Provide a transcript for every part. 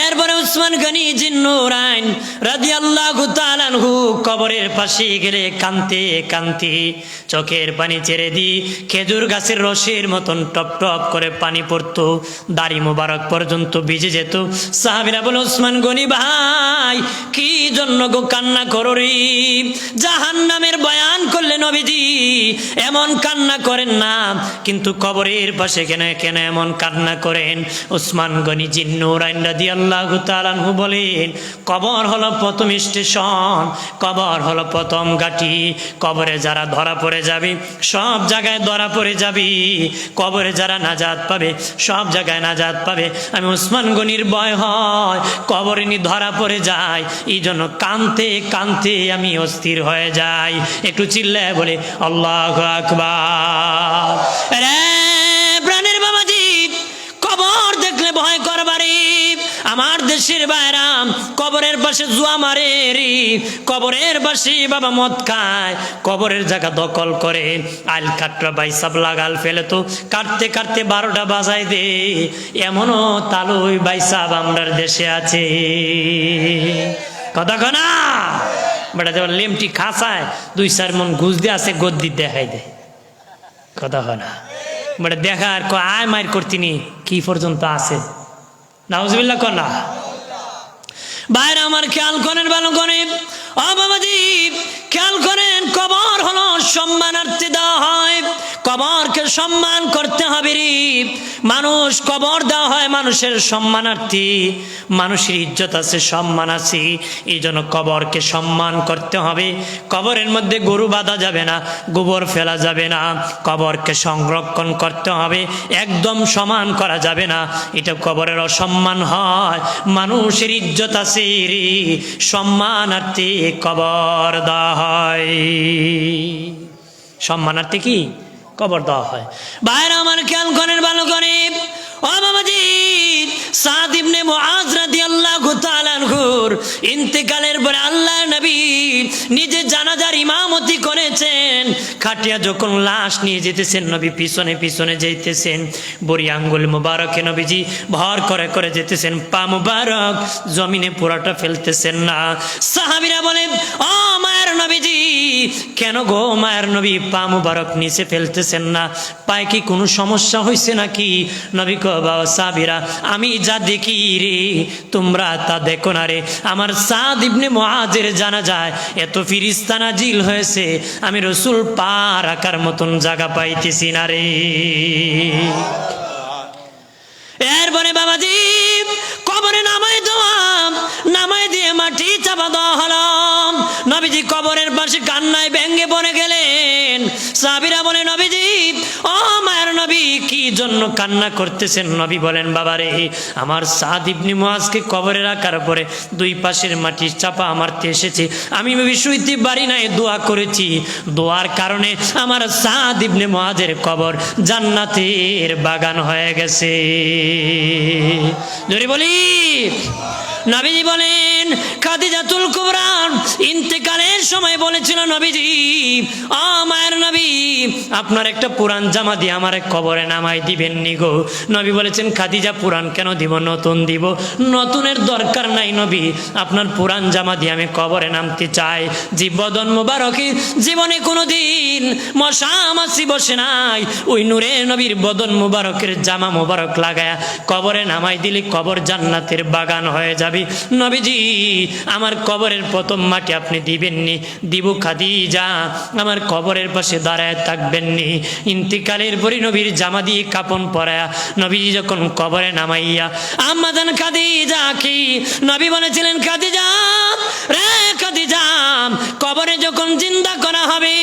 এরপরে উসমান গনি জিন্নুরাইন রাদিয়াল্লাহু তাআলা আনহু কবরের পাশে গেলে কাঁদতে কাঁদতে চোখের পানি ছেড়ে দি খেজুর গাছের রসের মতন টপ টপ করে পানি পড়তো, দাড়ি মোবারক পর্যন্ত ভিজে যেত। সাহাবীরা বলে, উসমান গনি ভাই কি জন্য গো কান্না করো রে? জাহান্নামের বয়ান করলে নবীজি এমন কান্না করেন না, কিন্তু কবরের পাশে কেন কেন এমন কান্না করেন? উসমান গনি জিন্নুরাইন রাদিয়াল্লাহু তাআলা আনহু বলেন, কবর হলো প্রথম স্টেশন, কবর হলো প্রথম ঘাঁটি। কবরে যারা ধরা পড়ে যাবে সব জায়গায় ধরা পড়ে যাবে, কবরে যারা নাজাত পাবে সব জায়গায় নাজাত পাবে। আমি উসমান গনির ভয় হয় কবরে নি ধরা পড়ে যায়, এই জন্য কাঁদতে কাঁদতে আমি অস্থির হয়ে যাই। একটু চিল্লায় বলে আল্লাহু আকবার। রে প্রাণের বাবাজি, কবর দেখলে ভয় করবারে। আমার দেশের বাইরাম কবরের পাশে জুয়া মারে রে, কবরের পাশে বাবা মদ খায়, কবরের জায়গা দখল করে। আইল কাটরা বাইসাব লাগাল ফেলে তো কাটতে কাটতে 12টা বাজায় দে, এমনও তালুই বাইসাব আমরার দেশে আছে। কথা কনা বেটা যেমন লেমটি খাসায় 2-4 মন ঘুষ দিয়ে আছে, গদ্দি দেখাই দে। কথা কনা বেটা দেখার আয় মায়ের করতিনি কি পর্যন্ত আছে। নাউজুবিল্লাহ কনা বাইরে আমার খেয়াল করেন, ভালো করেন ও বাবাজি, খেয়াল করেন। কবর হলো সম্মানার্থে দেওয়া হয়, কবরকে সম্মান করতে হবে রে। মানুষ কবর দেওয়া হয় মানুষের সম্মানার্থে, মানুষের ইজ্জত আছে, সম্মান আছে, এই জন্য কবরকে সম্মান করতে হবে। কবরের মধ্যে গরু বাঁধা যাবে না, গোবর ফেলা যাবে না, কবরকে সংরক্ষণ করতে হবে, একদম সমান করা যাবে না, এটা কবরের অসম্মান হয়। মানুষের ইজ্জত আছে রে, সম্মানার্থে কবর দেওয়া হয়, সম্মানার্থে কি কবর দেওয়া হয়। বাইরে আমার খেয়াল করেন, ভালো করে ও বাবাজি, সাদ ইবনে মুআজ রাদিয়াল্লাহু তাআলা আনহুর ইন্তেকালের পরে আল্লাহর নবী নিজে জানাজার ইমামতি করেছেন। খাটিয়া যখন লাশ নিয়ে যেতেছেন, নবী পিছনে পিছনে যাইতেছেন, বড়ি আঙ্গুল মুবারকে নবীজি ভর করে করে যেতেছেন, পা মুবারক জমিনে পুরাটা ফেলতেছেন না। সাহাবীরা বলেন, ও মায়ের নবীজি, কেন গো মায়ের নবী পা মুবারক নিচে ফেলতেছেন না? পায়ে কি কোনো সমস্যা হয়েছে নাকি? নবী কো বাবা সাহাবীরা, আমি যা দেখি রে তোমরা তা দেখো না রে। আমার সাদ ইবনে মুআজের জানাজায় এত ফেরেশতা নাজিল হয়েছে, আমি রাসূল পা রাখার মতন জায়গা পাইতেছি না রে। এরপরে বাবাজি কবরে নামায় দেওয়া, নামায় দিয়ে মাটি চাপা দেওয়া হলো। নবীজি কবরের পাশে কান্নায় ভেঙ্গে পড়ে গেলেন। সাহাবীরা বলে, নবীজি ও মায়ের নবী কি জন্য কান্না করতেছেন? নবী বলেন, বাবারে আমার সাদ ইবনে মুআজকে কবরে রাখার পরে 2 পাশের মাটি চাপা মারতে এসেছে, আমি শুইতে পারি নাই, দোয়া করেছি, দোয়ার কারণে আমার সাদ ইবনে মুআজের কবর জান্নাতের বাগান হয়ে গেছে। জোরে বলি। নবীজি বলেন, খাদিজাতুল কুবরা ইন্তেকালের সময় বলেছিল, নবীজি ও মায়ের নবী আপনার একটা পুরান জামা দিয়ে আমার কবরে নামাই দিবেন নি গো? নবী বলেছেন, খাদিজা পুরান কেন দিব, নতুন দিব। নতুনের দরকার নাই নবী, আপনার পুরান জামা দিয়ে আমি কবরে নামতে চাই। বদন মোবারকে জীবনে কোনোদিন মশা মাছি বসে নাই, ওই নূরে নবীর বদন মোবারকের জামা মোবারক লাগায়া কবরে নামাই দিলে কবর জান্নাতের বাগান হয়ে যাবে। নবীজি আমার কবরের প্রথম মাটি আপনি দিবেননি, দিব খাদিজা আমার কবরের পাশে দাঁড়ায় থাকবেননি। ইন্তিকালের পরে নবীর জামা দিয়ে কাপন পরায়া নবীজি যখন কবরে নামাইয়া আম্মা জান খাদিজা কি নবী বলেছিলেন, খাদিজা রে খাদিজা, কবরে যখন জিন্দা করা হবে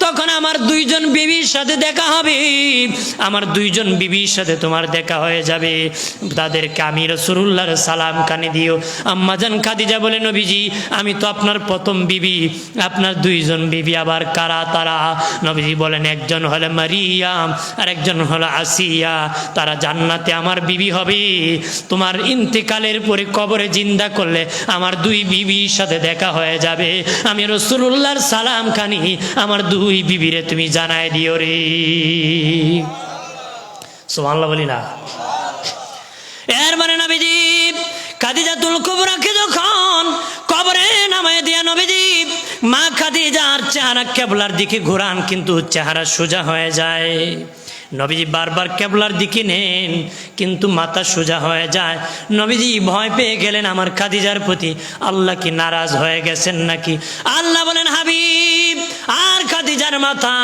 তখন আমার 2 জন বিবির সাথে দেখা হবে, আমার 2 জন বিবির সাথে তোমার দেখা হয়ে যাবে, তাদেরকে আমি রাসূলুল্লাহর সালাম কানে দিও। আম্মাজান খাদিজা বলে, নবীজি আমি তো আপনার প্রথম বিবি, আপনার 2 জন বিবি আবার কারা তারা? নবীজি বলেন, একজন হলো মারিয়াম আর একজন হলো আসিয়া, তারা জান্নাতে আমার বিবি হবে। তোমার ইন্তেকালের পরে কবরে জিন্দা করলে আমার 2 বিবির সাথে দেখা হয়ে যাবে, আমি রাসূলুল্লাহর সালাম খানি আমার 2 বিবিরে তুমি জানায় দিও রে। সুবহানাল্লাহ বলি না। এর মানে নবীজি খাদিজাতুল কুবরাকে যখন কবরে নামায় দিয়া নবীজি মা খাদিজার চেহারা কেবলার দিকে ঘোরান, কিন্তু চেহারা সোজা হয়ে যায়। নবীজি বারবার কেবলার দিকে নেন, কিন্তু মাথা সোজা হয়ে যায়। নবীজি ভয় পেয়ে গেলেন আমার খাদিজার প্রতি, আল্লাহ কি নারাজ হয়ে গেছেন নাকি? আল্লাহ বলেন, হাবিব আর খাদিজার মাথা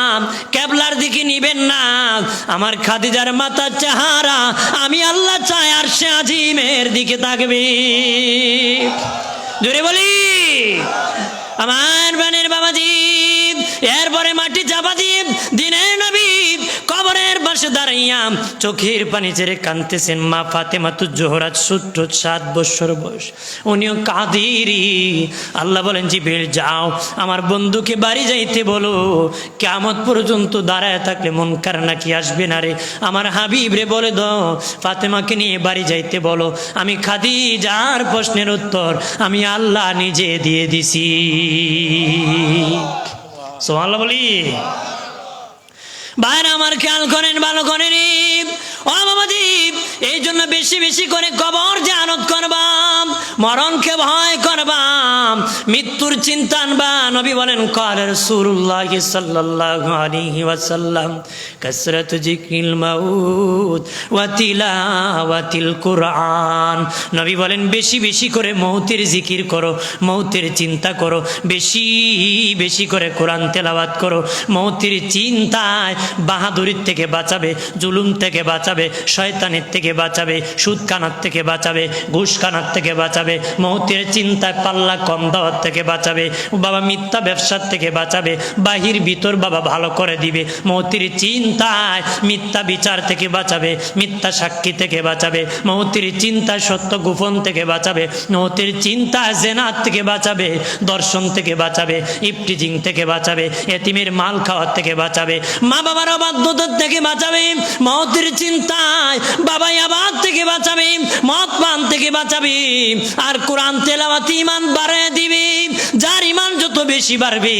কেবলার দিকে নিবেন না। আমার খাদিজার মাথার চেহারা আমি আল্লাহ চাই আরশে আজিমের দিকে থাকবে। জোরে বলি আমার বানের বাবাজি। এরপরে মাটি চাপা দিয়ে দিনের নবী কবরের পাশে দাঁড়াইয়া চোখের পানি ছেড়ে কাঁদতেছেন মা ফাতেমাতুজ জোহরা, ছোট্ট 7 বছর বয়স, উনিও কাঁদেরি। আল্লাহ বলেন, জিবরিল যাও আমার বন্ধুকে বাড়ি যাইতে বলো, কিয়ামত পর্যন্ত দাঁড়ায় থাকলে মুনকার নাকি আসবে না রে। আমার হাবিব রে বলে দাও ফাতেমাকে নিয়ে বাড়ি যাইতে বলো, আমি খাদিজার প্রশ্নের উত্তর আমি আল্লাহ নিজে দিয়ে দিছি। সুবহানাল্লাহ বলি। ভাইরা আমার খেয়াল করেন, ভালো করেন ও বাবাজি। এই জন্য বেশি বেশি করে কবর জিয়ারত করবাম, মরণকে ভয় করবাম, মৃত্যুর চিন্তা আনবা। নবী বলেন, ক্বালা রাসূলুল্লাহ সাল্লাল্লাহু আলাইহি ওয়াসাল্লাম কাসরাত যিকরিল মাউত ওয়া তিলাওয়াতিল কুরআন। নবী বলেন, বেশি বেশি করে মৌতের জিকির করো, মৌতের চিন্তা করো, বেশি বেশি করে কোরআন তেলাওয়াত করো। মৌতের চিন্তায় বাহাদুরির থেকে বাঁচাবে, জুলুম থেকে বাঁচাবে, শয়তানের থেকে বাঁচাবে, সুদ খানার থেকে বাঁচাবে, ঘুষ খানার থেকে বাঁচাবে। মৌতের চিন্তায় পাল্লা কম দেওয়ার থেকে বাঁচাবে বাবা, মিথ্যা ব্যবসার থেকে বাঁচাবে, বাহির ভিতর বাবা ভালো করে দিবে। মৌতের চিন্তায় মিথ্যা বিচার থেকে বাঁচাবে, মিথ্যা সাক্ষী থেকে বাঁচাবে। মৌতের চিন্তায় সত্য গোপন থেকে বাঁচাবে। মৌতের চিন্তায় জেনার থেকে বাঁচাবে, দর্শন থেকে বাঁচাবে, ইফটিজিং থেকে বাঁচাবে, এতিমের মাল খাওয়ার থেকে বাঁচাবে, মা বাবার অবাধ্যতার থেকে বাঁচাবে। মৌতের চিন্তায় বাবা আবাদ থেকে বাঁচাবে, মদ পান থেকে বাঁচাবে। আর কোরআন তেলাওয়াত ঈমান বাড়ায় দিবে। যার ঈমান যত বেশি বাড়বে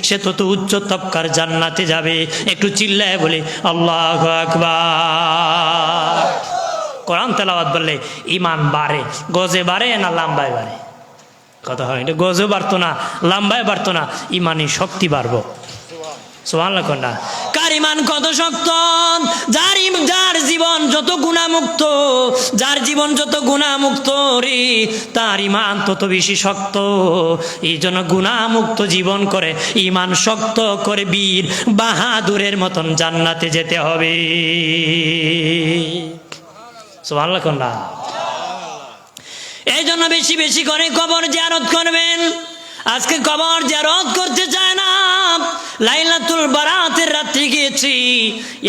সে তত উচ্চ তবকার জান্নাতে যাবে। একটু চিল্লায় বলে আল্লাহু আকবার। কোরআন তেলাওয়াত বললে ঈমান বাড়ে। গজে বাড়ে না লাম্বায় বাড়ে? কথা হয়, এটা গজে বাড়তো না, লাম্বায় বাড়তো না, ঈমানি শক্তি বাড়বো। সুবহানাল্লাহ কন্যা। কার ঈমান কত শক্ত? যার জীবন যত গুনাহমুক্ত, যার জীবন যত গুনাহমুক্ত রে, তার ঈমান তত বেশি শক্ত। এই জন্য গুনাহমুক্ত জীবন করে ঈমান শক্ত করে বীর বাহাদুরের মতন জান্নাতে যেতে হবে। সুবহানাল্লাহ কন্যা। এই জন্য বেশি বেশি করে কবর জিয়ারত করবেন। আজকে কবর জিয়ারত করতে চায় না, লাইলাতুল বারাতের রাত্রি গিয়েছি,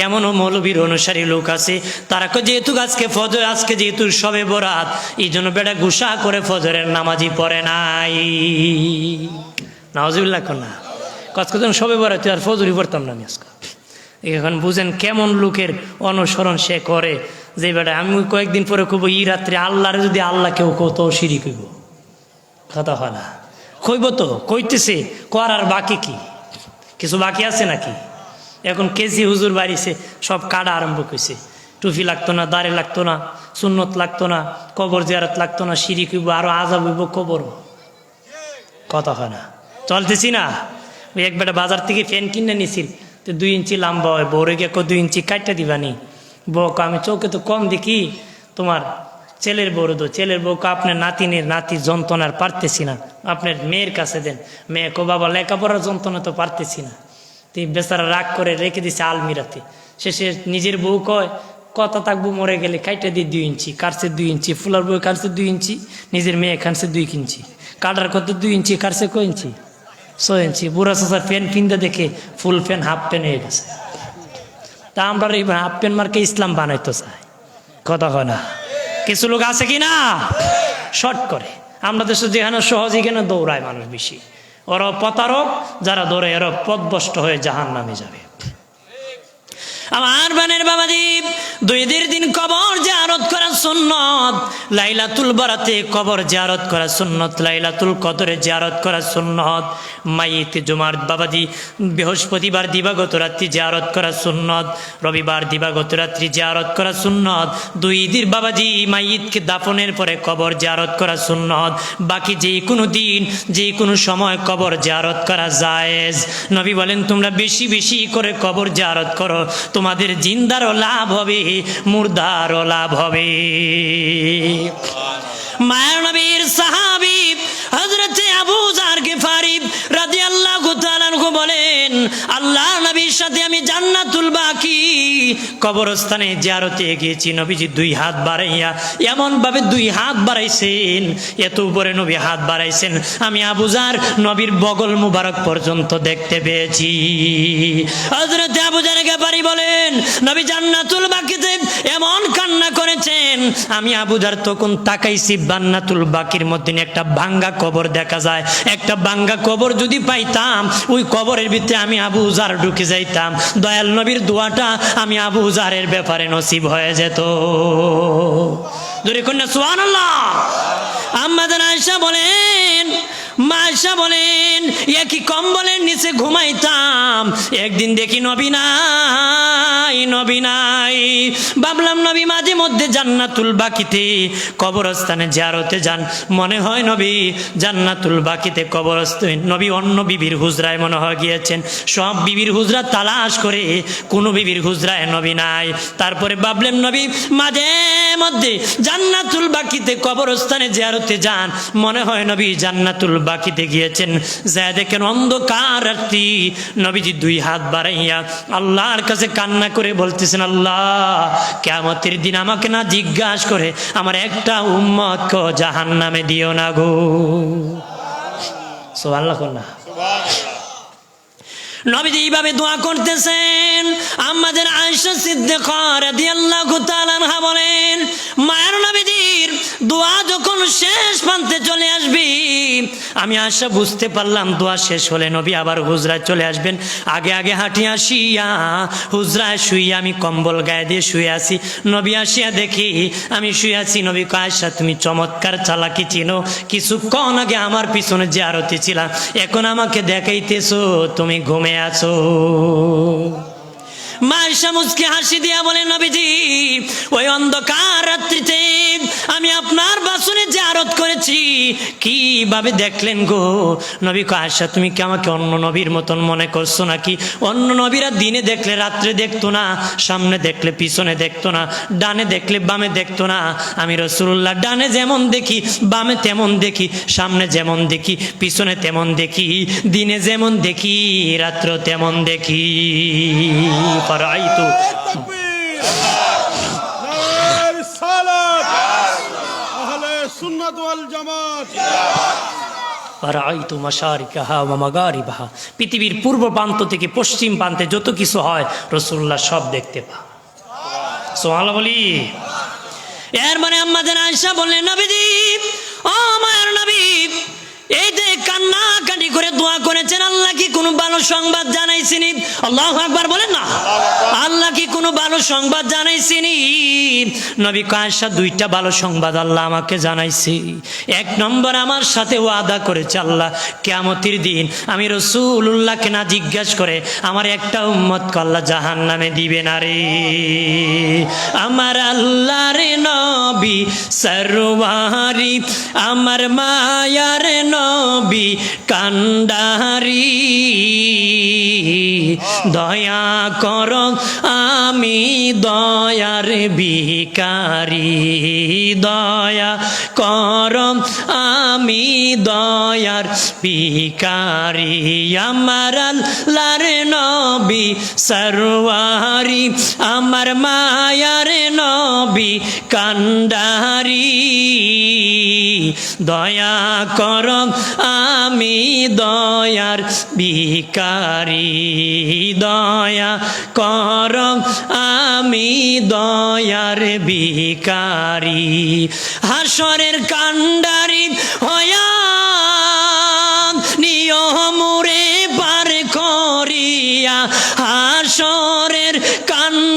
এমনও মৌলবীর অনুসারী লোক আছে, তারা যেহেতু আজকে ফজর, আজকে যেহেতু শবে বরাত, এই জন্য বেটা গুসা করে ফজরের নামাজই পড়ে নাই। নাউজুবিল্লাহ কন্যা। কতজন শবে বরাত আর ফজরই পড়তাম না আমি আজকে। এখন বুঝেন কেমন লোকের অনুসরণ সে করে, যে বেটা আমি কয়েকদিন পরে কইব ই রাত্রে আল্লাহর যদি আল্লাহ কেউ কত শিরিক হইব। কথা হয় না, কইব তো, কইতেছে, করার বাকি কি? কিছু বাকি আছে নাকি? এখন কেজি হুজুর বাড়িছে, সব কাটা আরম্ভ করছে। টুপি লাগতো না, দাড়ি লাগতো না, সুন্নত লাগতো না, কবর জিয়ারত লাগতো না, শিরিক হইব, আরো আজাব হইব কবর। কথা হয় না, চলতেছি না। ওই এক বেটা বাজার থেকে ফ্যান কিনে নিছিল, তো 2 ইঞ্চি লম্বা হয়, বউরে গিয়ে 2 ইঞ্চি কাটটা দিবানি। বউ আমি চৌকে তো কম দেখি, তোমার ছেলের বউরে দো, ছেলের বউকে আপনার নাতির যন্ত্রণার পারতেছি না, আপনার মেয়ের কাছে দেন। মেয়ে কো বাবা লেখাপড়ার যন্ত্রণা তো পারতেছি না। তুই বেচারা রাগ করে রেখে দিছে আলমিরাতে। শেষে নিজের বউ কয় কথা থাকবো, মরে গেলে কাইটা দিয়ে 2 ইঞ্চি কাটছে, 2 ইঞ্চি ফুলার বউ কাটছে 2 ইঞ্চি, নিজের মেয়ে কাটছে 2 ইঞ্চি, কাটার কত 2 ইঞ্চি কাটছে কয় ইঞ্চি? 6 ইঞ্চি। বুড়া চাচার প্যান্ট কিনতে দেখে ফুল প্যান্ট হাফ প্যান্ট হয়ে গেছে। তা আমরা এই হাফ প্যান্ট মার্কে ইসলাম বানাইতে চাই। কথা হয় না? কিছু লোক আছে কি না, শর্ট করে। আমরা দেশে যেখানে সহজ, এখানে দৌড়ায় মানুষ বেশি। ওরা প্রতারক, যারা দৌড়ে এরা পথভ্রষ্ট হয়ে জাহান্নামে যাবে। আমার বানের বাবাজি, 2 দিন কবর জিয়ারত করা সুন্নত, লাইলাতুল বারাতে কবর জিয়ারত করা সুন্নত, লাইলাতুল কদরে জিয়ারত করা সুন্নত, মাইয়িত জুমার বাবাজি বৃহস্পতিবার দিবাগত রাত্রি জিয়ারত করা সুন্নত, রবিবার দিবাগত রাত্রি জিয়ারত করা সুন্নত, 2 দিন বাবাজি মাইয়িতকে দাফনের পরে কবর জিয়ারত করা সুন্নত, বাকি যে কোনো দিন যে কোনো সময় কবর জিয়ারত করা জায়েজ। নবী বলেন তোমরা বেশি বেশি করে কবর জিয়ারত করো, তোমাদের জিন্দারও লাভ হবে, মুর্দারও লাভ হবে। মায়ের নবীর সাহাবী হযরতে আবু যার গিফারি রাদিয়াল্লাহু তাআলা আনহু বলেন, আল্লাহর নবীর সাথে আমি জান্নাতুল বাকি কবরস্থানে জিয়ারতে গিয়েছি। নবীজি 2 হাত বাড়াইয়া এমন ভাবে 2 হাত বাড়াইছেন, এত উপরে নবী হাত বাড়াইছেন, আমি আবু যার নবীর বগল মুবারক পর্যন্ত দেখতে পেয়েছি। হযরতে আবু যার গিফারি বলেন, নবী জান্নাতুল বাকিতে এমন কান্না করেছেন, আমি আবু যার তখন তাকাইছি, জান্নাতুল বাকির মধ্যে একটা ভাঙ্গা কবর দেখা যায়। একটা ভাঙ্গা কবর যদি পাইতাম, ওই কবরের ভিতরে আমি আবু যার ঢুকে যাইতাম, দয়াল নবীর দোয়াটা আমি আবু যারের ব্যাপারে নসিব হয়ে যেত। জোরে কন্যা সুবহানাল্লাহ। আম্মা জান আয়েশা বলেন, মা আয়েশা বলেন, একই কম্বলের নিচে ঘুমাইতাম, একদিন দেখি নবী নাই, নবী নাই। ভাবলাম নবী মাঝে মধ্যে জান্নাতুল বাকিতে কবরস্থানে জিয়ারতে যান, মনে হয় নবী জান্নাতুল বাকিতে কবরস্থানে, নবী অন্য বিবির হুজরায় মনে হয় গিয়েছেন। সব বিবির হুজরা তালাশ করে কোনো বিবির হুজরায় নবী নাই। তারপরে ভাবলেন নবী মাঝে মধ্যে জান্নাতুল বাকিতে কবরস্থানে জিয়ারতে যান, মনে হয় নবী জান্নাতুল বাকিতে গিয়েছেন। যা দেখেন অন্ধকার রাত্রি, নবীজি 2 হাত বাড়াইয়া আল্লাহর কাছে কান্না করে বলতেছেন, আল্লাহ কিয়ামতের দিন আমাকে না জিজ্ঞাসা করে আমার একটা উম্মতকে জাহান্নামে দিও না গো। সুবহানাল্লাহ না। নবীজি এইভাবে দোয়া করতেছেন। আম্মা জান আয়েশা সিদ্দিকা রাদিয়াল্লাহু তাআলা আনহা বলেন, মায়ের নবীজির দোয়া যখন শেষ প্রান্তে চলে আসবে, আমি আশা বুঝতে পারলাম দোয়া শেষ হলে নবী আবার হুজরায় চলে আসবেন। আগে আগে হাঁটি আসিয়া হুজরায় শুইয়া আমি কম্বল গায়ে দিয়ে শুয়ে আছি। নবী আসিয়া দেখি আমি শুয়ে আছি। নবী কয়, আয়েশা তুমি চমৎকার চালাকি চিনো, কিছুক্ষণ আগে আমার পিছনে জিয়ারতে ছিলাম, এখন আমাকে দেখাইতেছো তুমি ঘুমে আছো। মা আয়েশা মুস্কি হাসি দিয়া বলে, নবীজি ওই অন্ধকার রাত্রিতে আমি আপনার বাসনে জিয়ারত করেছি, কিভাবে দেখলেন গো? নবী কয়, আয়েশা তুমি কি আমাকে অন্য নবীর মতন মনে করছো নাকি? অন্য নবীরা দিনে দেখলে রাত্রে দেখতো না, সামনে দেখলে পিছনে দেখতো না, ডানে দেখলে বামে দেখতো না। আমি রাসূলুল্লাহ ডানে যেমন দেখি, বামে তেমন দেখি, সামনে যেমন দেখি, পিছনে তেমন দেখি, দিনে যেমন দেখি, রাত্রে তেমন দেখি। পৃথিবীর পূর্ব প্রান্ত থেকে পশ্চিম প্রান্তে যত কিছু হয় রাসূলুল্লাহ সব দেখতে পা। সুবহানাল্লাহ বলি। এর মানে আম্মা জান আয়েশা বললেন, নবীজি ও মায়ের নবী, এই যে কান্নাকাটি করে দোয়া করেছেন, আল্লাহ কি কোনো ভালো সংবাদ জানাইছিনি? আল্লাহু আকবার বলেন না। আল্লাহ কি কোনো ভালো সংবাদ জানাইছিনি? নবী কয়, আয়েশা 2টা ভালো সংবাদ আল্লাহ আমাকে জানাইছি। 1 নম্বর, আমার সাথে ওয়াদা করেছে আল্লাহ কিয়ামতের দিন আমি রাসূলুল্লাহকে না জিজ্ঞাসা করে আমার একটা উম্মতকে আল্লাহ জাহান্নামে দিবে না রে। আমার আল্লাহর নবী সরওয়ারি, আমার মায়ার নবী কান্ডারি, দয়া কর আমি দয়ার ভিখারি, দয়া কর আমি দয়ার ভিখারি। আমার আল্লাহর নবী সরওয়ারি, আমার মায়ার নবী কান্ডারি, দয়া কর আমি দয়ার ভিখারি, দয়া কর আমি দয়ার ভিখারি। হাসরের কান্ডারি হয়া নিয়মরে পার করিয়া, হাসরের কান্ডারি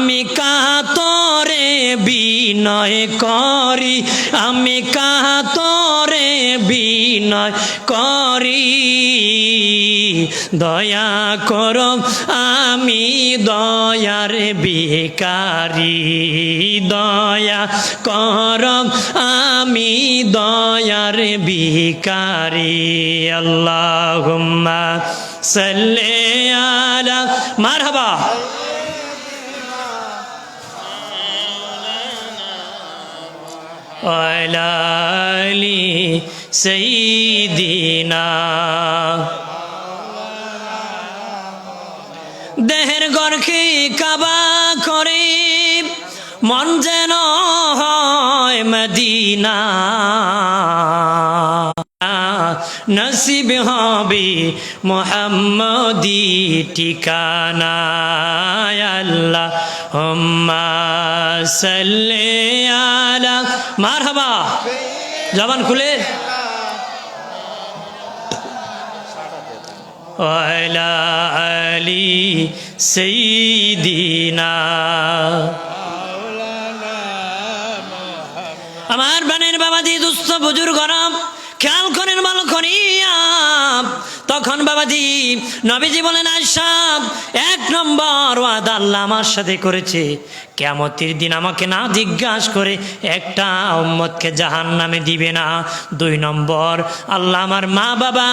আমি কাতরে বিনয় করি, আমি কাতরে বিনয় করি, দয়া করো আমি দয়ার ভিখারি, দয়া করো আমি দয়ার ভিখারি। আল্লাহুম্মা সাল্লি আলা মারহাবা আলা আলি সাইয়্যিদিনা। দেহের গর্খে কাবা করে মন যেন হয় মদিনা, নসিব হবে মুহাম্মদি ঠিকানা। আল্লাহুম্মা সাল্লি আলা মারহাবা, জবান খুলে আলা আলি সাইয়্যিদিনা। আমার বানের বাবাজি দুস্থ বুজুর্গরা খেয়াল করেন ভালো করিয়া। তখন বাবাজি নবীজি বলেন, আয়েশা এক নম্বর ওয়াদা আল্লাহ আমার সাথে করেছে, কিয়ামতের দিন আমাকে না জিজ্ঞাসা করে একটা উম্মতকে জাহান্নামে দিবে না। 2 নম্বর, আল্লাহ আমার মা বাবা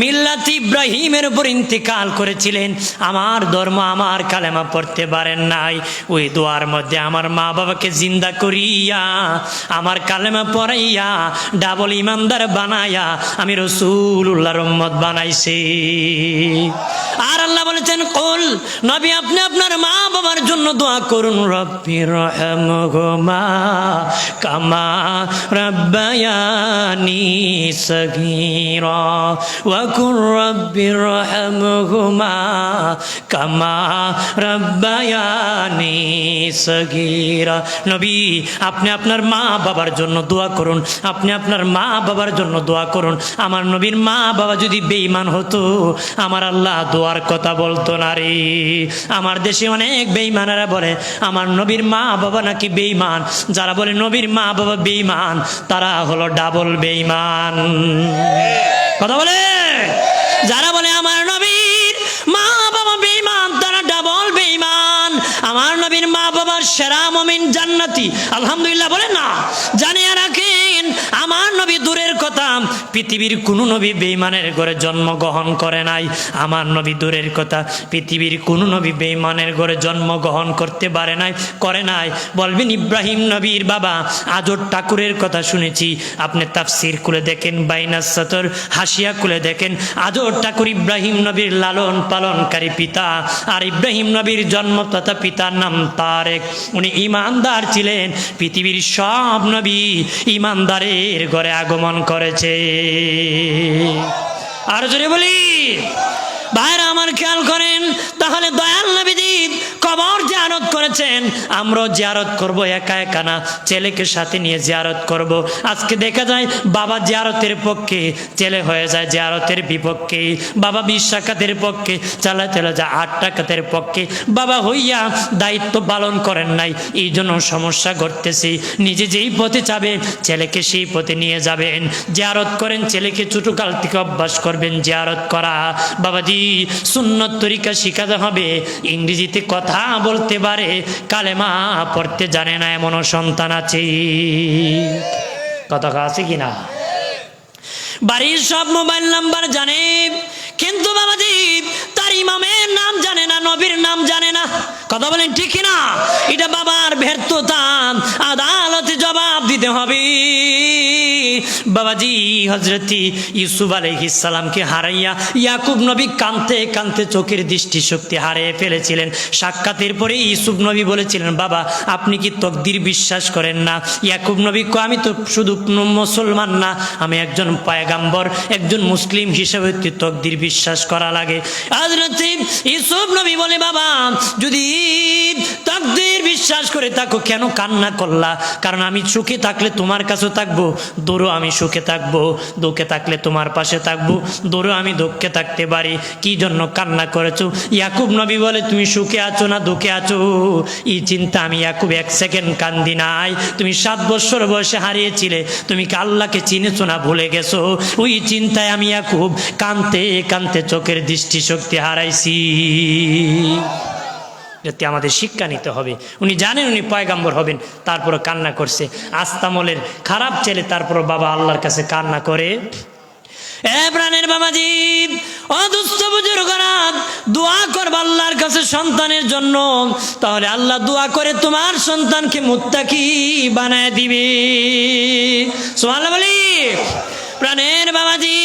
মিল্লাত ইব্রাহিমের উপর ইন্তেকাল করেছিলেন, আমার ধর্ম আমার কালেমা পড়তে পারেন নাই, ওই দোয়ার মধ্যে আমার মা বাবাকে জিন্দা করিয়া আমার কালেমা পড়াইয়া ডাবল ইমানদার বানায়া আমি রাসূলুল্লাহর উম্মত বানাইছি। আর আল্লাহ বলেছেন, কুল নবী আপনি আপনার মা বাবার জন্য দোয়া করুন, রব্বি রহমহুমা কামা রাব্বায়ানি সগীরা ওয়া কুর রব্বি রহমহুমা কামা রাব্বায়ানি সগীরা। নবী আপনি আপনার মা বাবার জন্য দোয়া করুন, আপনি আপনার মা বাবার জন্য দোয়া করুন। আমার নবীর মা বাবা যদি বেঈমান হতো আমার আল্লাহ দোয়ার কথা বলতো না রে। আমার দেশে অনেক বেঈমানেরা বলে আমার নবীর মা বাবা নাকি বেঈমান। যারা বলে নবীর মা বাবা বেঈমান তারা হলো ডাবল বেঈমান। কথা বলে যারা বলে আমার নবীর মা বাবা বেঈমান তারা ডাবল বেঈমান। আমার নবীর মা বাবার সেরা মুমিন জান্নাতি, আলহামদুলিল্লাহ বলেন না। জানিয়ে রাখেন আমার নবী দূরের কথা পৃথিবীর কোন নবী বেঈমানের ঘরে জন্মগ্রহণ করে নাই। আমার নবী দূরের কথা পৃথিবীর কোন নবী বেঈমানের ঘরে জন্মগ্রহণ করতে পারে নাই, করে নাই। বলবেন ইব্রাহিম নবীর বাবা আজর ঠাকুরের কথা শুনেছি, আপনি তাফসির খুলে দেখেন, বাইনাস সাতর হাসিয়া খুলে দেখেন, আজর ঠাকুর ইব্রাহিম নবীর লালন পালনকারী পিতা। আর ইব্রাহিম নবীর জন্ম তথা পিতার নাম তারেক। উনি ইমানদার ছিলেন, পৃথিবীর সব নবী ইমানদারের ঘরে আগমন করেছে। আর জোরে বলি ভাইরা আমার খেয়াল করেন, তাহলে দয়াল নবীজি কবর জিয়ারত করেছেন, আমরাও জিয়ারত করব, একা একা না, ছেলেকে সাথে নিয়ে জিয়ারত করব। আজকে দেখা যায় বাবা জিয়ারতের পক্ষে, ছেলে হয়ে যায় জিয়ারতের বিপক্ষে। বাবা 20 রাকাতের পক্ষে, চলে যায় 8 রাকাতের পক্ষে। বাবা হইয়া দায়িত্ব পালন করেন নাই, এই জন্য সমস্যা ঘটতেছে। নিজে যেই পথে যাবেন ছেলেকে সেই পথে নিয়ে যাবেন। জিয়ারত করেন, ছেলেকে ছোটকাল থেকে অভ্যাস করবেন জিয়ারত করা। বাবাজি সুন্নত তরিকা শিখাতে হবে। ইংরেজিতে কথা বলতে পারে, কালেমা পড়তে জানে না এমনও সন্তান আছে। কথা আছে কিনা? বাড়ির সব মোবাইল নাম্বার জানে, কিন্তু বাবাজি তার ইমামের নাম জানে না, নবীর নাম জানে না। কথা বলেন ঠিক না? এটা বাবার ব্যর্থতা, আদালতে জবাব দিতে হবে। বাবাজি হযরতি ইউসুফ আলাইহিস সালামকে হারাইয়া ইয়াকুব নবী কাঁদতে কাঁদতে চোখের দৃষ্টিশক্তি হারিয়ে ফেলেছিলেন। সাক্ষাতের পরে ইউসুফ নবী বলেছিলেন, বাবা আপনি কি তকদির বিশ্বাস করেন না? ইয়াকুব নবী কো, আমি তো শুধু মুসলমান না, আমি একজন পয়গাম্বর, একজন মুসলিম হিসেবে তকদির বিশ্বাস করা লাগে। হযরত ইউসুফ নবী বলে, বাবা যদি তকদির বিশ্বাস করে থাকো, কেন কান্না করলা? কারণ আমি সুখে থাকলে তোমার কাছে থাকবো, দূরও আমি সুখে থাকবো, দুঃখে থাকলে তোমার পাশে থাকবো, দূরও আমি দুঃখে থাকতে পারি। কি জন্য কান্না করেছো? ইয়াকুব নবী বলে, তুমি সুখে আছো না দুঃখে আছো এই চিন্তা আমি ইয়াকুব এক সেকেন্ড কান্দি নাই। তুমি 7 বছর বয়সে হারিয়েছিলে, তুমি কি আল্লাহকে চিনেছো না ভুলে গেছো? ওই চিন্তায় আমি ইয়াকুব কানতে কানতে চোখের দৃষ্টিশক্তি হারাইছি। যাতে আমাদের শিক্ষা নিতে হবে। উনি জানেন উনি পয়গাম্বর হবেন, তারপরে কান্না করছে। আস্তামলের খারাপ ছেলে, তারপর বাবা আল্লাহর কাছে কান্না করে। এ প্রাণের বাবাজি, অদুষ্ট বুজুর্গরা, দোয়া করবে আল্লাহর কাছে সন্তানের জন্য, তাহলে আল্লাহ দোয়া করে তোমার সন্তানকে মুত্তাকি বানায় দিবে। সুবহানাল্লাহ বলি। প্রাণের বাবাজি,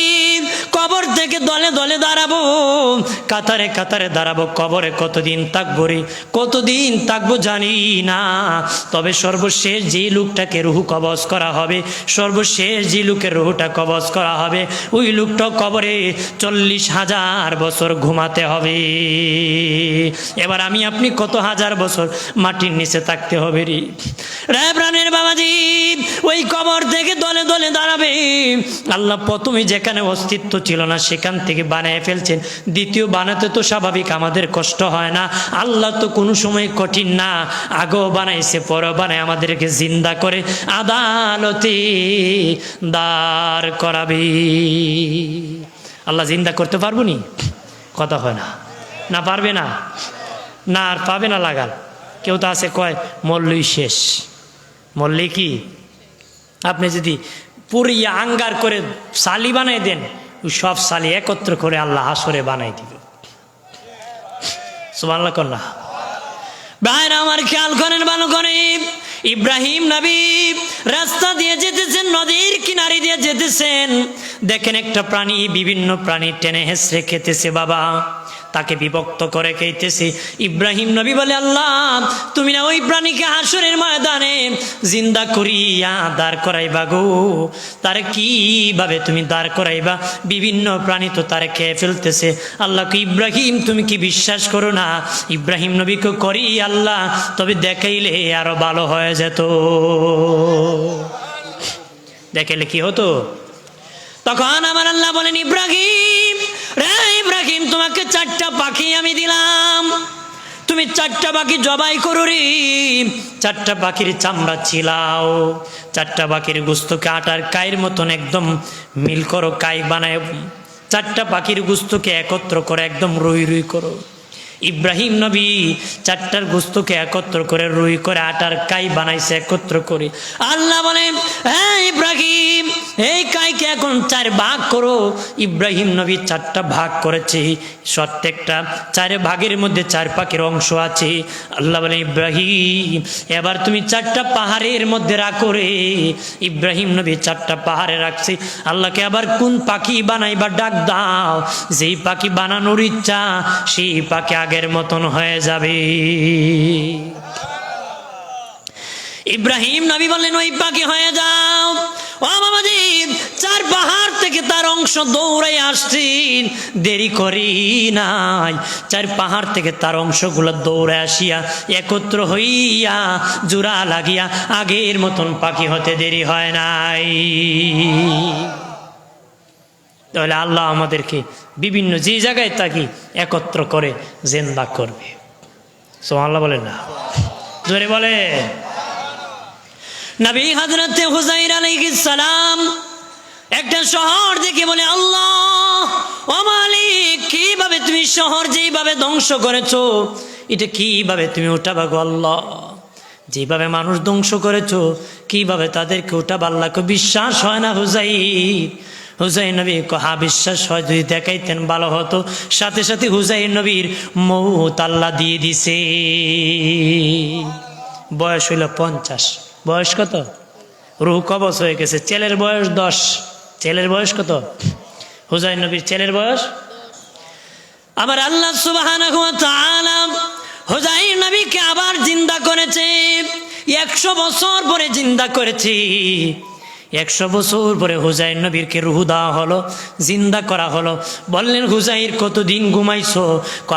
কবর থেকে দলে দলে দাঁড়াবো, কাতারে কাতারে দাঁড়াবো। কবরে কতদিন থাকবো রে, কতদিন থাকবো জানি না। তবে সর্বশেষ যে লোকটাকে রুহু কবজ করা হবে, সর্বশেষ যে লোকের রুহুটা কবজ করা হবে, ওই লোকটা কবরে 40,000 বছর ঘুমাতে হবে। এবার আমি আপনি কত হাজার বছর মাটির নিচে থাকতে হবে রে। প্রাণের বাবাজি, ওই কবর থেকে দলে দলে দাঁড়াবে। আল্লাহ প্রথমে যেখানে অস্তিত্ব ছিল না সেখান থেকে বানিয়ে ফেলছেন। দ্বিতীয় বানাতে তো স্বাভাবিক আমাদের কষ্ট হয় না, আল্লাহ তো কোনো সময় কঠিন না। আগেও বানাইছে, পরেও বানায় আমাদেরকে জিন্দা করে আদালতে দাঁড় করাবে। আল্লাহ জিন্দা করতে পারবো নি? কথা হয় না, না পারবে না, না আর পাবে না লাগাল। কেউ তো আছে কয় মল্লই শেষ। মল্লে কি আপনি যদি পুরিয়া আঙ্গার করে সালি বানাই দেন, ওই সব সালি একত্র করে আল্লাহ হাসরে বানাই দিবে। সুবহানাল্লাহ কন্যা ভাইরা আমার, খেয়াল করেন ভালো করে। ইব্রাহিম নবী রাস্তা দিয়ে যেতেছেন, নদীর কিনারে দিয়ে যেতেছেন, দেখেন একটা প্রাণী বিভিন্ন প্রাণী টেনে হেসড়ে খেতেছে। বাবা তাকে বিভক্ত করে খেতেছে। ইব্রাহিম নবী বলে, আল্লাহ তুমি না ওই প্রাণীকে হাসরের ময়দানে জিন্দা করিয়া দাঁড় করাইবা গো, তারে কিভাবে তুমি দাঁড় করাইবা? বিভিন্ন প্রাণী তো তারে খেয়ে ফেলতেছে। আল্লাহকে, ইব্রাহিম তুমি কি বিশ্বাস করো না? ইব্রাহিম নবীকে করি আল্লাহ, তবে দেখাইলে আরো ভালো হয়ে যেত। দেখাইলে কি হতো? তখন আমার আল্লাহ বলেন, ইব্রাহিম রে ইব্রাহিম, তোমাকে 4টা পাখি আমি দিলাম, তুমি 4টা পাখি জবাই করো রে। 4টা পাখির চামড়া ছিলাও, 4টা পাখির গোস্তকে আটার কাইয়ের মতন একদম মিল করো, কাই বানায়। 4টা পাখির গোস্তকে একত্র করে একদম রুই রুই করো। ইব্রাহিম নবী 4টার গোস্তকে একত্র করে রুই করে আটার কাই বানাইছে একত্র করে। আল্লাহ বলেন, হ্যাঁ ইব্রাহিম, এই কাইকে এখন 4 ভাগ করো। ইব্রাহিম নবী 4টা ভাগ করেছে, প্রত্যেকটা 4 ভাগের মধ্যে 4 পাখির অংশ আছে। আল্লাহ বলেন, ইব্রাহিম এবার তুমি 4টা পাহাড়ের মধ্যে রাখো রে। ইব্রাহিম নবী 4টা পাহাড়ে রাখছে। আল্লাহকে আবার কোন পাখি বানাইবা ডাক দাও, যেই পাখি বানানোর ইচ্ছা সেই পাখি আগের মতন হয়ে যাবে। ইব্রাহিম নবী বললেন, ওই পাখি হয়ে যাও। ও বাবাজি, 4 পাহাড় থেকে তার অংশ দৌড়াই আসছি, দেরি করি নাই। 4 পাহাড় থেকে তার অংশগুলো দৌড়ে আসিয়া একত্র হইয়া জোড়া লাগিয়া আগের মতন পাখি হতে দেরি হয় নাই। তাহলে আল্লাহ আমাদেরকে বিভিন্ন যে জায়গায় থাকি একত্র করে জিন্দা করবে। সুবহানাল্লাহ বলেন না, জোরে বলে। নবী হযরত হুযায়র আলাইহিস সালাম একটা শহর দেখে বলে, আল্লাহ ও মালিক, কিভাবে তুমি শহর যেইভাবে ধ্বংস করেছো, এটা কিভাবে তুমি উঠাবা গো আল্লাহ? যেভাবে মানুষ ধ্বংস করেছো, কিভাবে তাদেরকে উঠাবা? আল্লাহকে বিশ্বাস হয় না হুযায়র? হুযায়র নবী কহা বিশ্বাস হয়, যদি দেখাইতেন ভালো হতো। সাথে সাথে হুযায়র নবীর মৌত আল্লাহ দিয়ে দিছে। বয়স হইল 50। বয়স কত? রূহ কবজ হয়ে গেছে। ছেলের বয়স 10। ছেলের বয়স কত? হুযায়র নবীর ছেলের বয়স। আবার আল্লাহ সুবহানাহু ওয়া তাআলা হুযায়র নবীকে আবার জিন্দা করেছে। 100 বছর পরে জিন্দা করেছে। 100 বছর পরে হুজাইর নবীরকে রুহু দেওয়া হলো, জিন্দা করা হলো। বললেন হুজাইর কতদিন ঘুমাইছো?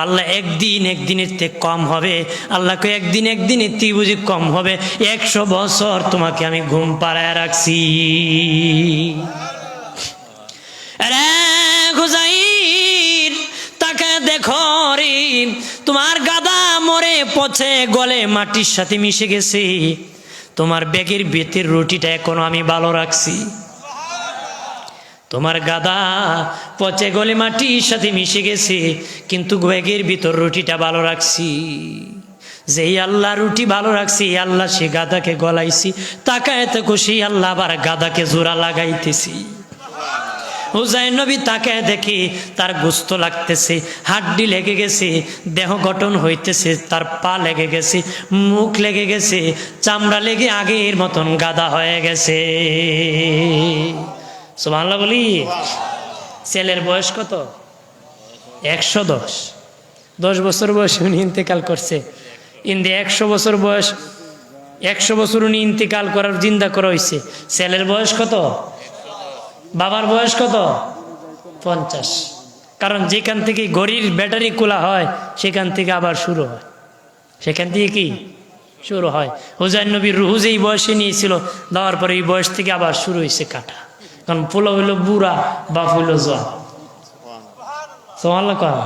আল্লাহ একদিনের থেকে কম হবে। আল্লাহকে একদিনের থেকে বুঝি কম হবে? 100 বছর তোমাকে আমি ঘুম পাড়ায় রাখছি। আরে হুজাইর তাকে দেখো রে, তোমার গাদা মরে পচে গলে মাটির সাথে মিশে গেছে, তোমার ব্যাগের ভিতর রুটিটা এখনো আমি ভালো রাখছি। তোমার গাদা পচে গলে মাটির সাথে মিশে গেছে, কিন্তু ব্যাগের ভিতর রুটিটা ভালো রাখছি। যেই আল্লাহ রুটি ভালো রাখছি, আল্লাহ সে গাদাকে গলাইছি। তাকায় তো খুশি আল্লাহ আবার গাদাকে জোড়া লাগাইতেছি। হুজাইর নবী তাকে দেখি তার গোস্ত লাগতেছে, হাড্ডি লেগে গেছে, দেহ গঠন হইতেছে, তার পা লেগে গেছে, মুখ লেগে গেছে, চামড়া লেগে আগের মতন গাদা হয়ে গেছে। সুবহানাল্লাহ বলি। ছেলের বয়স কত? 110। 10 বছর বয়স উনি ইন্তেকাল করছে। ইন্দি 100 বছর বয়স, 100 বছর উনি ইন্তেকাল করার জিন্দা করা হয়েছে। ছেলের বয়স কত? বাবার বয়স কত? 50। কারণ যেখান থেকে ঘড়ির ব্যাটারি খোলা হয় সেখান থেকে আবার শুরু হয়, সেখান থেকে কি শুরু হয়। হুজাইর নবীর রুহু যেই বয়সে নিয়েছিল, দেওয়ার পরে এই বয়স থেকে আবার শুরু হয়েছে কাটা। কারণ পোলা হইল বুড়া, বাপ হইল জোয়ান। সুবহানাল্লাহ কয়।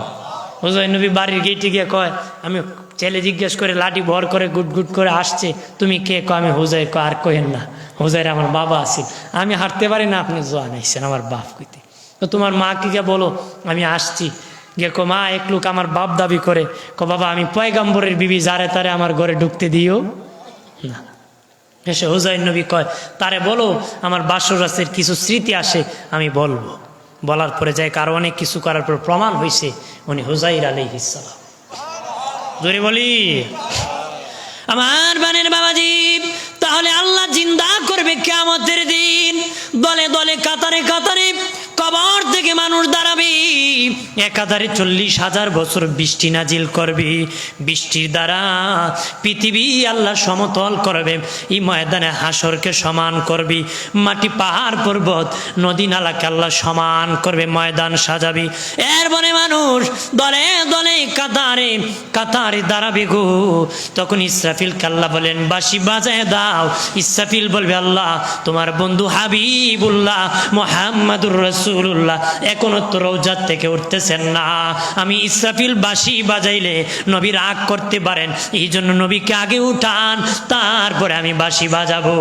হুজাইর নবী বাড়ির গেটে গিয়ে কয়, আমি ছেলে জিজ্ঞেস করে লাঠি ভর করে গুট গুট করে আসছে, তুমি কে? কয় আমি হুজাইর। কয় আর কহেন না, হুজাইর আমার বাবা আছেন, আমি হাঁটতে পারি না, আপনি জোয়ান আইছেন আমার বাপ কইতে। তো তোমার মাকে গিয়ে বলো আমি আসছি। গিয়ে কো মা এক লোক আমার বাপ দাবি করে। কো বাবা আমি পয়গম্বরের বিবি, যারে তারে আমার ঘরে ঢুকতে দিও না। এসে হুজাইর নবী কয় তারে বলো আমার বাসর রাতের কিছু স্মৃতি আসে, আমি বলবো। বলার পরে যাই কারো অনেক কিছু করার পর প্রমাণ হয়েছে উনি হুজাইর আলাইহিস সালাম। জোরে বলি। আমার বানের বাবাজি, তাহলে আল্লাহ জিন্দা করবে কিয়ামতের দিন। দলে দলে কাতারে কাতারে কবর থেকে মানুষ দাঁড়াবে, একাধারে 40,000 বছর বৃষ্টি নাজিল করবে। বৃষ্টির দ্বারা পৃথিবী আল্লাহ সমতল করবে, এই ময়দানে হাসরকে সমান করবে। মাটি পাহাড় পর্বত নদী নালাকে আল্লাহ সমান করবে, ময়দান সাজাবে। এরপরে মানুষ দলে দলে কাতারে কাতারে দাঁড়াবে গো। তখন ইসরাফিল আল্লাহ বলেন বাঁশি বাজায় দাও। ইসরাফিল বলবে আল্লাহ তোমার বন্ধু হাবিবুল্লাহ মুহাম্মাদুর রাসূলুল্লাহ এখনো তো রওজা থেকে উঠতেছেন না। আমি ইসরাফিল বাঁশি বাজাইলে নবী রাগ করতে পারেন, এই জন্য নবীকে আগে উঠান, তারপরে আমি বাঁশি বাজাবো।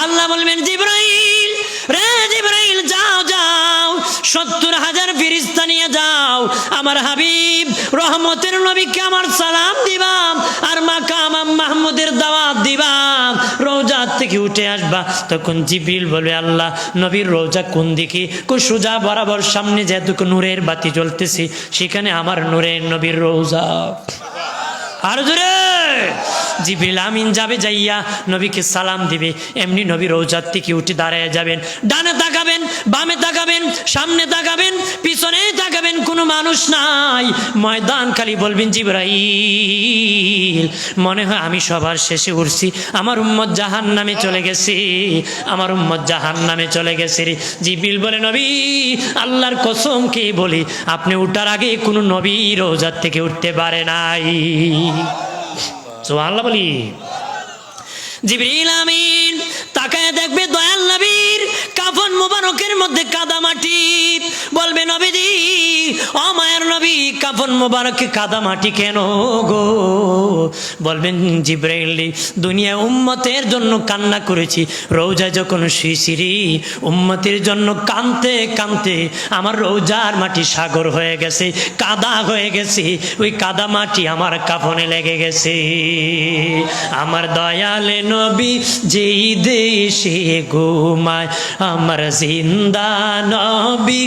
আল্লাহ বলবেন জিবরাইল, রে জিবরাইল যাও যাও, 70,000 ফেরেশতা নিয়ে যাও, আমার হাবিব রহমতের নবীকে আমার সালাম দিবাম আর মাকাম মাহমুদের দাওয়াত দিবাম, রওজা থেকে উঠে আসবা। তখন জিবরিল বলবে আল্লাহ নবীর রওজা কোন দিকে? কো সোজা বরাবর সামনে যেটুকু নূরের বাতি জ্বলতেছে সেখানে আমার নূরের নবীর রওজা। আর জোরে জিবরিল আমিন যাবে, যাইয়া নবীকে সালাম দিবে। এমনি নবী রওজার থেকে উঠে দাঁড়ায় যাবেন, ডানে তাকাবেন, বামে তাকাবেন, সামনে তাকাবেন, পিছনে তাকাবেন, কোনো মানুষ নাই। ময়দান খালি বলবেন জিবরাইল মনে হয় আমি সবার শেষে উঠছি, আমার উম্মত জাহান্নামে চলে গেছে, আমার উম্মত জাহান্নামে চলে গেছে রে। জিবরিল বলে নবী আল্লাহর কসম কে বলি আপনি উঠার আগে কোনো নবী রওজার থেকে উঠতে পারে নাই। সুবহানাল্লাহ বলি। জিবরিল আমিন তাকায় দেখবে দয়াল নবীর কাফন মুবারকের মধ্যে কাদা মাটি, বলবে নবীজি ও মায়ের নবী কাফন মুবারকে কাদা মাটি কেন গো? বলবেন জিবরাইল দুনিয়া উম্মতের জন্য কান্না করেছি, রওজায় যখন শুয়েছি রে উম্মতের জন্য কাঁদতে কাঁদতে আমার রওজার মাটি সাগর হয়ে গেছে, কাদা হয়ে গেছে, ওই কাদা মাটি আমার কাফনে লেগে গেছে। আমার দয়ালে নবী যেই দেশে ঘুমায় আমার জিন্দা নবী,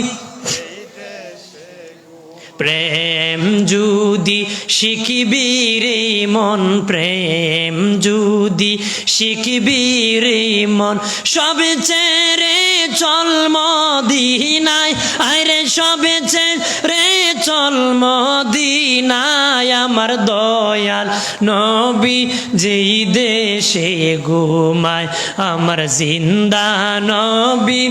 প্রেম যদি শিখবি রে মন, প্রেম যদি শিখবি রে মন, সবে ছেড়ে চল মদিনায়, আরে সবে ছেড়ে চল মদিনায়। আমার দয়াল নবী যেই দেশে ঘুমায় আমার জিন্দা নবী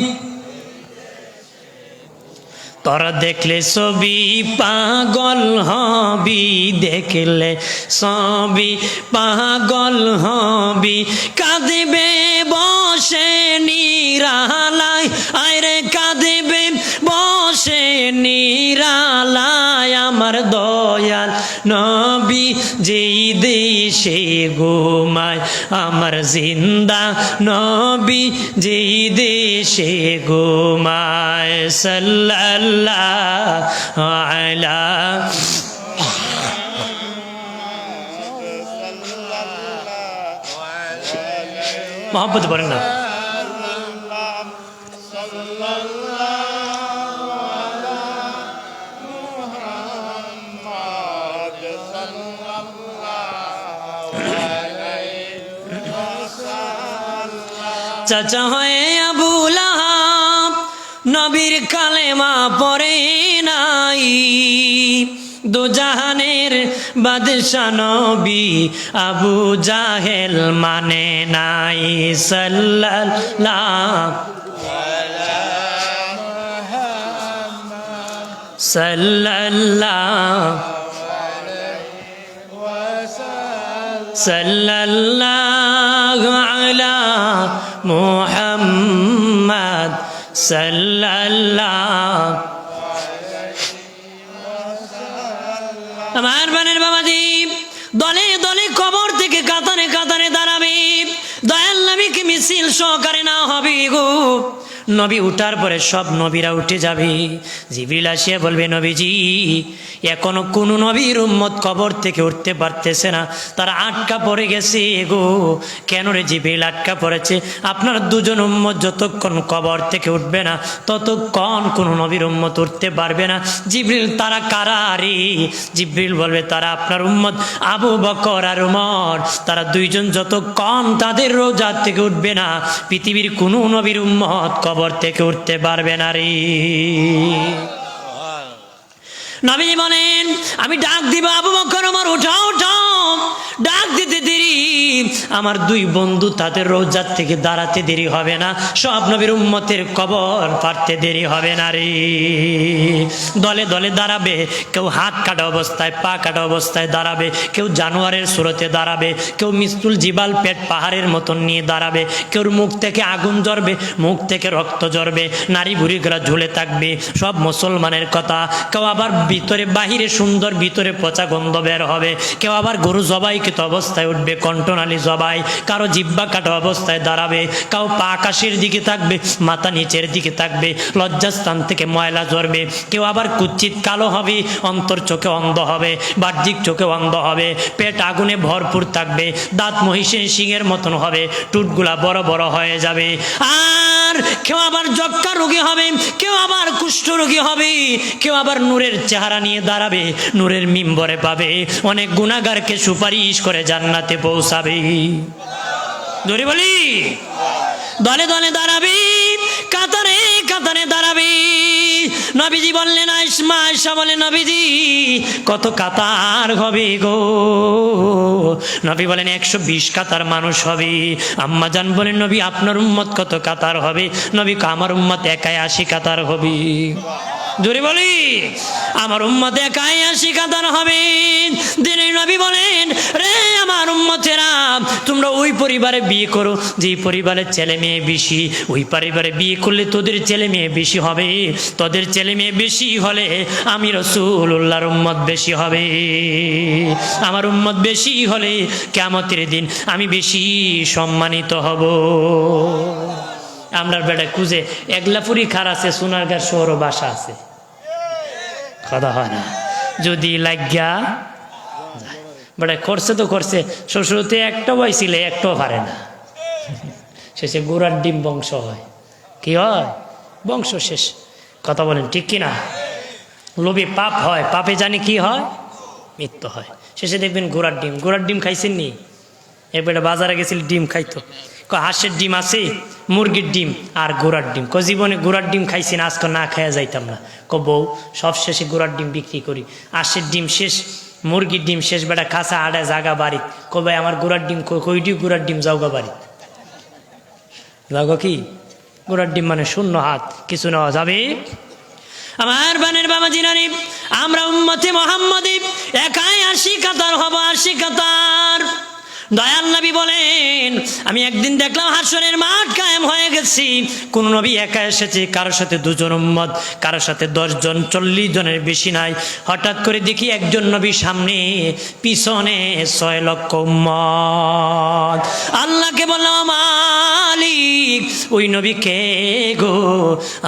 তোরা দেখলে ছবি পাগল হবি দেখলে ছবি পাগল হবি কাঁদবে বসে নিরালায় আরে কাঁদবে বসে নিরালায় আমার দয়াল নবী যেই দেশে ঘুমায় আমার জিন্দা নবী যেই দেশে ঘুমায় সাল্লাল্লাহু আলা মোহাম্মদ বলেন না চাচা হয়ে আবু লাহাব নবীর কালেমা পড়ে নাই দুজাহানের বাদশা নবী আবু জাহেল মানে নাই সাল্লাল্লাহু সাল্লাল্লাহু আলা মুহাম্মদ সাল্লাল্লাহু আমার বানের বাবাজি দলে দলে কবর থেকে কাতারে কাতারে দাঁড়াবে দয়াল নবীকে মিছিল সহকারে না হবে গো নবী উঠার পরে সব নবীরা উঠে যাবে জিবরিল আসিয়া বলবে নবীজি এখনো কোন নবীর উম্মত কবর থেকে উঠতে পারতেছে না তারা আটকা পড়ে গেছে গো কেন রে জিবরিল আটকা পড়েছে আপনার দুজন উম্মত যতক্ষণ কবর থেকে উঠবে না ততক্ষণ কোন নবীর উম্মত উঠতে পারবে না জিবরিল তারা কারা রে জিবরিল বলবে তারা আপনার উম্মত আবু বকর আর উমর তারা দুইজন যতক্ষণ তাদের রোজা থেকে উঠবে না পৃথিবীর কোন নবীর উম্মত কবর থেকে উঠতে পারবে না রে নবীজি বলেন আমি ডাক দিব আবু বকর ওমর উঠাও উঠাও ডাক দিতে দেরি আমার দুই বন্ধু তাদের রোজার থেকে দাঁড়াতে দেরি হবে না সব নবীর উম্মতের কবর পারতে দেরি হবে না রে দলে দলে দাঁড়াবে কেউ হাত কাটা অবস্থায় পা কাটা অবস্থায় দাঁড়াবে কেউ জানোয়ারের সুরতে দাঁড়াবে কেউ মিস্তুল জিবাল পেট পাহাড়ের মতন নিয়ে দাঁড়াবে কেউ মুখ থেকে আগুন জ্বরবে মুখ থেকে রক্ত জ্বরবে নারী বুড়িগুলা ঝুলে থাকবে সব মুসলমানের কথা কেউ আবার ভিতরে বাহিরে সুন্দর ভিতরে পচা গন্ধ বের হবে কেউ আবার গরু জবাইকৃত অবস্থায় উঠবে কণ্ঠনালী জবাই কারো জিব্বা কাটা অবস্থায় দাঁড়াবে কাউ পা আকাশের দিকে থাকবে মাথা নিচের দিকে থাকবে লজ্জাস্থান থেকে ময়লা ঝরবে কেউ আবার কুচ্ছিত কালো হবে অন্তর চোখে অন্ধ হবে বাহ্যিক চোখে অন্ধ হবে পেট আগুনে ভরপুর থাকবে দাঁত মহিষের সিংহের মতন হবে টুটগুলা বড় বড় হয়ে যাবে আর কেউ আবার যক্কা রোগী হবে কেউ আবার কুষ্ঠ রোগী হবে কেউ আবার নূরের চেহারা নিয়ে দাঁড়াবে নূরের মিম্বরে পাবে অনেক গুনাহগারকে সুপারিশ করে জান্নাতে পৌঁছাবে জোরে বলি দলে দলে দাঁড়াবে কাতারে কাতারে দাঁড়াবে নবীজি বললেন আয়েশা বলে নবীজি কত কাতার হবে গো নবী বলেন 120 কাতার মানুষ হবে আম্মা জান বলেন নবী আপনার উম্মত কত কাতার হবে নবী আমার উম্মত একাই 80 কাতার হবে জোরে বলি আমার উম্মত একাই 80 কাতার হবে দিনের নবী বলেন রে আমার উম্মতেরা তোমরা ওই পরিবারে বিয়ে করো যে পরিবারের ছেলে মেয়ে বেশি ওই পরিবারে বিয়ে করলে তোদের ছেলে মেয়ে বেশি হবে তোদের ছেলে মেয়ে বেশি হলে আমি রাসূলুল্লাহর উম্মত বেশি হবে আমার উম্মত বেশি হলে কিয়ামতের দিন আমি বেশি সম্মানিত হব আমরা বেটা খুঁজে একলাপুরি খার আছে সোনারগাঁ শহর বাসা আছে কথা হয় না যদি লাগিয়া বেটা করছে তো করছে শ্বশুরতে একটা বয়সিলে একটাও পারে না শেষে গোড়ার ডিম বংশ হয় কি হয় বংশ শেষ কথা বলেন ঠিক কিনা লোভে পাপ হয় পাপে জানি কি হয় মৃত্যু হয় শেষে দেখবেন গোড়ার ডিম খাইছেন নি এবারে বাজারে গেছিল ডিম খাইতো হাঁসের ডিম আছে মুরগির ডিম আর ঘোড়ার ডিম জীবনে ঘোড়ার ডিম খাইছি না আজকে না খাইয়া যাইতাম না বউ সব শেষে ঘোড়ার ডিম বিক্রি করি হাঁসের ডিম শেষ মুরগির ডিম শেষ বেটা খাসা আড়ায় জাগা বাড়ি কবে আমার গোড়ার ডিম কইটি গোড়ার ডিম যাওগা বাড়ি যাগো কি গোড়ার ডিম মানে শূন্য হাত কিছু নেওয়া যাবে আমার বানের বাবা জিরানি আমরা উম্মতে মুহাম্মাদি একাই 80 কাতার হব 80 কাতার দয়াল নবী বলেন আমি একদিন দেখলাম হাসরের মাঠ কায়েম হয়ে গেছি কোন নবী একা এসেছে কারোর সাথে 2 জন উম্মত কারোর সাথে 10 জন 40 জনের বেশি নাই হঠাৎ করে দেখি একজন নবী সামনে পিছনে 6 লক্ষ উম্মত আল্লাহকে বললাম মালিক ওই নবী কে গো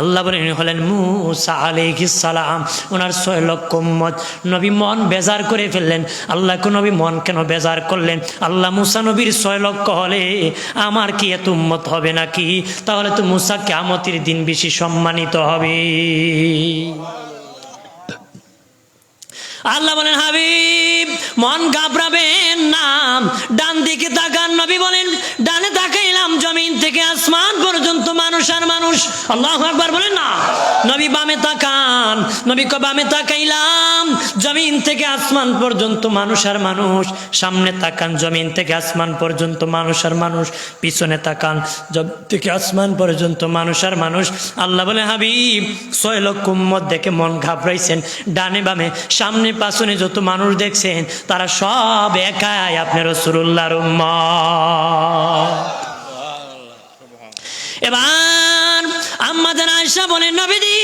আল্লাহ বলেন হলেন মূসা আলাইহিস সালাম ওনার 6 লক্ষ উম্মত নবী মন বেজার করে ফেললেন আল্লাহকে নবী মন কেন বেজার করলেন আল্লাহ মুসা নবীর 6 লক্ষ হলে আমার কি এত উম্মত হবে নাকি তাহলে তো মুসা কিয়ামতের দিন বেশি সম্মানিত হবে আল্লাহ বলেন হাবিব মন ঘাবড়াবেন না ডান দিকে তাকান নবী বলেন ডানে তাকাইলাম জমিন থেকে আসমান পর্যন্ত মানুষ আর মানুষ আল্লাহু আকবার বলেন না নবী বামে তাকান নবী কো বামে তাকাইলাম জমিন থেকে আসমান পর্যন্ত মানুষ আর মানুষ সামনে তাকান জমিন থেকে আসমান পর্যন্ত মানুষ আর মানুষ পিছনে তাকান জমিন থেকে আসমান পর্যন্ত মানুষ আর মানুষ আল্লাহ বলে হাবিব 6 লক্ষ উম্মত দেখে মন ঘাবড়াইছেন ডানে বামে সামনে পাশনে যত মানুষ দেখছেন তারা সব একাই আপনি রাসূলুল্লাহর উম্মত এবার আম্মা জান আয়েশা বলেন নবীজি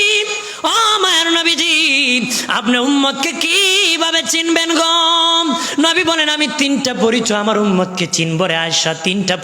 ও মায়ের নবীজি আপনি উম্মতকে কিভাবে চিনবেন গো নবী বলেন আমি 3টা পরিচয় আমার উম্মতকে চিনব রে আয়েশা 3টা